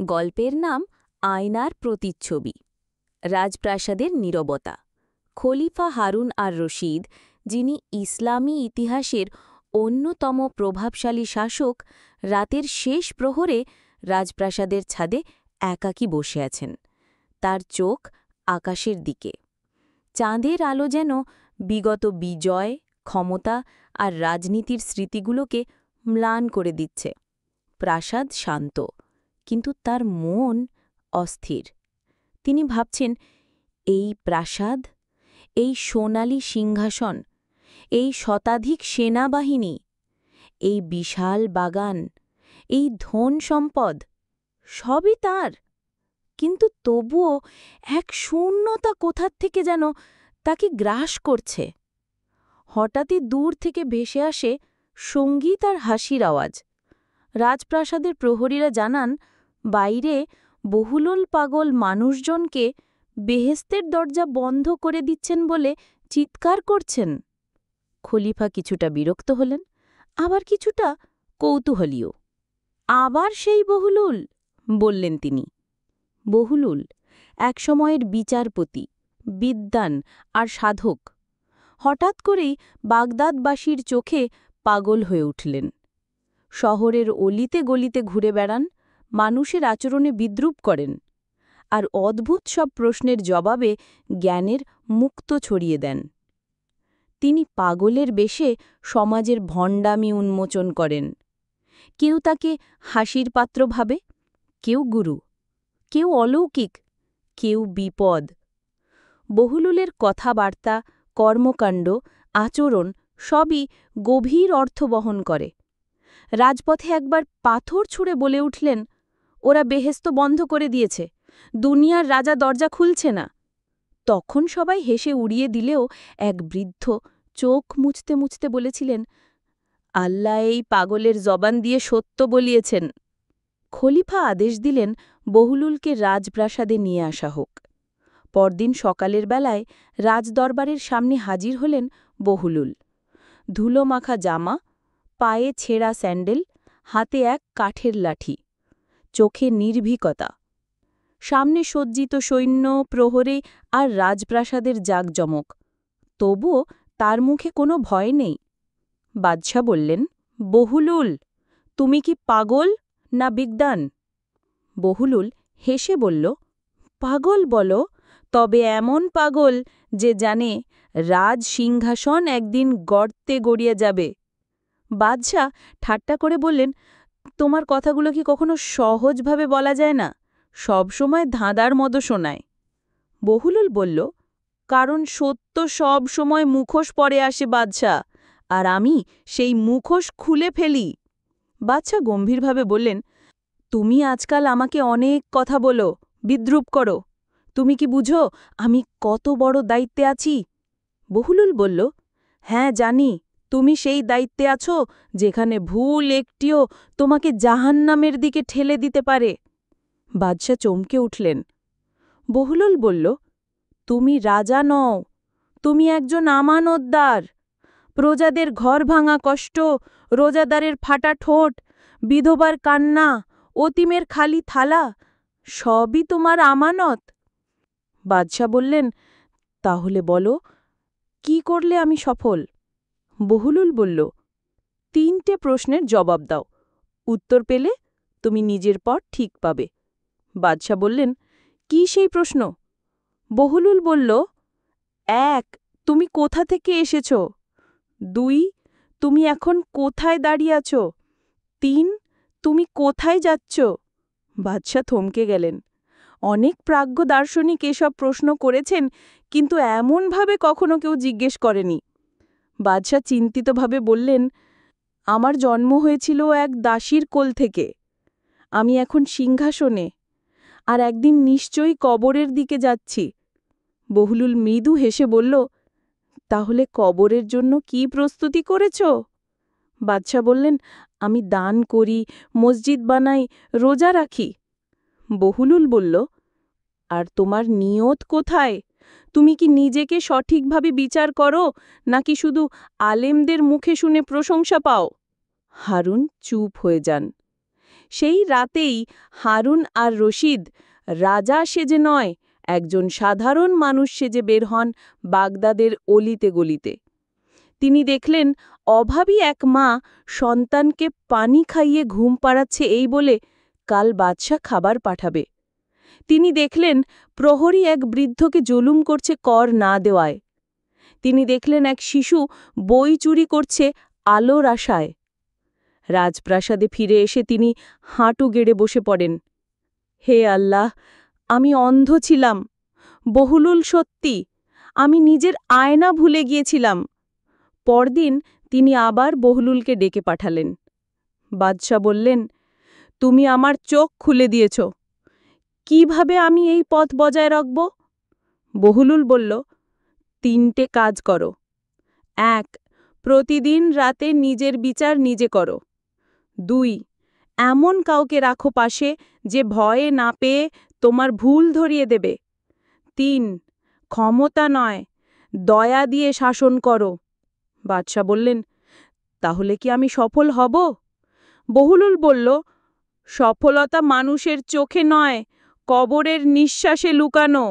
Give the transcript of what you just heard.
গল্পের নাম আয়নার প্রতিচ্ছবি। রাজপ্রাসাদের নীরবতা। খলিফা হারুন আর রশিদ, যিনি ইসলামী ইতিহাসের অন্যতম প্রভাবশালী শাসক, রাতের শেষ প্রহরে রাজপ্রাসাদের ছাদে একাকী বসে আছেন। তার চোখ আকাশের দিকে। চাঁদের আলো যেন বিগত বিজয়, ক্ষমতা আর রাজনীতির স্মৃতিগুলোকে ম্লান করে দিচ্ছে। প্রাসাদ শান্ত, কিন্তু তার মন অস্থির। তিনি ভাবছেন, এই প্রাসাদ, এই সোনালি সিংহাসন, এই শতাধিক সেনাবাহিনী, এই বিশাল বাগান, এই ধন সম্পদ, সবই তার। কিন্তু তবুও এক শূন্যতা কোথার থেকে যেন তাকে গ্রাস করছে। হঠাৎই দূর থেকে ভেসে আসে সঙ্গীত আর হাসির আওয়াজ। রাজপ্রাসাদের প্রহরীরা জানান, বাইরে বহুলোল পাগল মানুষজনকে বেহেস্তের দরজা বন্ধ করে দিচ্ছেন বলে চিৎকার করছেন। খলিফা কিছুটা বিরক্ত হলেন, আবার কিছুটা কৌতূহলীও। আবার সেই বহুলুল, বললেন তিনি। বহুলুল একসময়ের বিচারপতি, বিদ্বান আর সাধক। হঠাৎ করেই বাগদাদবাসীর চোখে পাগল হয়ে উঠলেন। শহরের অলিতে গলিতে ঘুরে বেড়ান, মানুষের আচরণে বিদ্রূপ করেন, আর অদ্ভুত সব প্রশ্নের জবাবে জ্ঞানের মুক্ত ছড়িয়ে দেন। তিনি পাগলের বেশে সমাজের ভণ্ডামি উন্মোচন করেন। কেউ তাকে হাসির পাত্র ভাবে, কেউ গুরু, কেউ অলৌকিক, কেউ বিপদ। বহুলুলের কথাবার্তা, কর্মকাণ্ড, আচরণ সবই গভীর অর্থ বহন করে। রাজপথে একবার পাথর ছুঁড়ে বলে উঠলেন, ওরা বেহেস্ত বন্ধ করে দিয়েছে, দুনিয়ার রাজা দরজা খুলছে না। তখন সবাই হেসে উড়িয়ে দিলেও এক বৃদ্ধ চোখ মুছতে মুছতে বলেছিলেন, আল্লাহ এই পাগলের জবান দিয়ে সত্য বলিয়েছেন। খলিফা আদেশ দিলেন বহুলুলকে রাজপ্রাসাদে নিয়ে আসা হোক। পরদিন সকালের বেলায় রাজদরবারের সামনে হাজির হলেন বহুলুল। ধুলো মাখা জামা, পায়ে ছেঁড়া স্যান্ডেল, হাতে এক কাঠের লাঠি, চোখে নির্ভীকতা। সামনে সজ্জিত সৈন্য, প্রহরে আর রাজপ্রাসাদের জাঁকজমক। তবুও তার মুখে কোনো ভয় নেই। বাদশাহ বললেন, বহুলুল, তুমি কি পাগল না বিদ্বান? বহুলুল হেসে বলল, পাগল বলো, তবে এমন পাগল যে জানে রাজ সিংহাসন একদিন গর্তে গড়িয়ে যাবে। বাদশাহ ঠাট্টা করে বললেন, তোমার কথাগুলো কি কখনো সহজভাবে বলা যায় না? সবসময় ধাঁধার মতো শোনায়। বহুলুল বলল, কারণ সত্য সব সময় মুখোশ পরে আসে বাদশাহ, আর আমি সেই মুখোশ খুলে ফেলি। বাদশাহ গম্ভীরভাবে বললেন, তুমি আজকাল আমাকে অনেক কথা বলো, বিদ্রূপ করো। তুমি কি বুঝো আমি কত বড় দায়িত্বে আছি? বহুলুল বলল, হ্যাঁ জানি, তুমি সেই দায়িত্বে আছো যেখানে ভুল একটিও তোমাকে জাহান্নামের দিকে ঠেলে দিতে পারে। বাদশাহ চমকে উঠলেন। বহুলুল বলল, তুমি রাজা নও, তুমি একজন আমানতদার। প্রজাদের ঘর ভাঙা কষ্ট, রোজাদারের ফাটা ঠোঁট, বিধবার কান্না, অতিমের খালি থালা, সবই তোমার আমানত। বাদশাহ বললেন, তাহলে বলো, কি করলে আমি সফল? বহুলুল বলল, 3টে প্রশ্নের জবাব দাও, উত্তর পেলে তুমি নিজের পর ঠিক পাবে। বাদশাহ বললেন, কি সেই প্রশ্ন? বহুলুল বলল, 1. তুমি কোথা থেকে এসেছ? 2. তুমি এখন কোথায় দাঁড়িয়ে আছ? 3. তুমি কোথায় যাচ্ছ? বাদশাহ থমকে গেলেন। অনেক প্রাজ্ঞ দার্শনিক এসব প্রশ্ন করেছেন, কিন্তু এমনভাবে কখনো কেউ জিজ্ঞেস করেনি। বাদশাহ চিন্তিতভাবে বললেন, আমার জন্ম হয়েছিল এক দাসীর কোল থেকে। আমি এখন সিংহাসনে, আর একদিন নিশ্চয়ই কবরের দিকে যাচ্ছি। বহুলুল মৃদু হেসে বলল, তাহলে কবরের জন্য কি প্রস্তুতি করেছ? বাদশাহ বললেন, আমি দান করি, মসজিদ বানাই, রোজা রাখি। বহুলুল বলল, আর তোমার নিয়ত কোথায়? তুমি কি নিজেকে সঠিকভাবে বিচার করো, নাকি শুধু আলেমদের মুখে শুনে প্রশংসা পাও? হারুন চুপ হয়ে যান। সেই রাতেই হারুন আর রশিদ রাজা সেজে নয়, একজন সাধারণ মানুষ সেজে বের হন বাগদাদের অলিতে গলিতে। তিনি দেখলেন অভাবী এক মা সন্তানকে পানি খাইয়ে ঘুম পাড়াচ্ছে এই বলে কাল বাদশা খাবার পাঠাবে। তিনি দেখলেন প্রহরী এক বৃদ্ধকে জুলুম করছে কর না দেওয়ায়। তিনি দেখলেন এক শিশু বই চুরি করছে আলোর আশায়। রাজপ্রাসাদে ফিরে এসে তিনি হাঁটু গেড়ে বসে পড়েন। হে আল্লাহ, আমি অন্ধ ছিলাম। বহুলুল সত্যি, আমি নিজের আয়না ভুলে গিয়েছিলাম। পরদিন তিনি আবার বহুলুলকে ডেকে পাঠালেন। বাদশা বললেন, তুমি আমার চোখ খুলে দিয়েছ। কিভাবে আমি এই পথ বজায় রাখব? বহুলুল বলল, 3টে কাজ করো। 1. প্রতিদিন রাতে নিজের বিচার নিজে করো। 2. এমন কাউকে রাখো পাশে যে ভয়ে না পেয়ে তোমার ভুল ধরিয়ে দেবে। 3. ক্ষমতা নয়, দয়া দিয়ে শাসন করো। বাদশা বললেন, তাহলে কি আমি সফল হব? বহুলুল বলল, সফলতা মানুষের চোখে নয়, কবরের নিঃশ্বাসে লুকানো।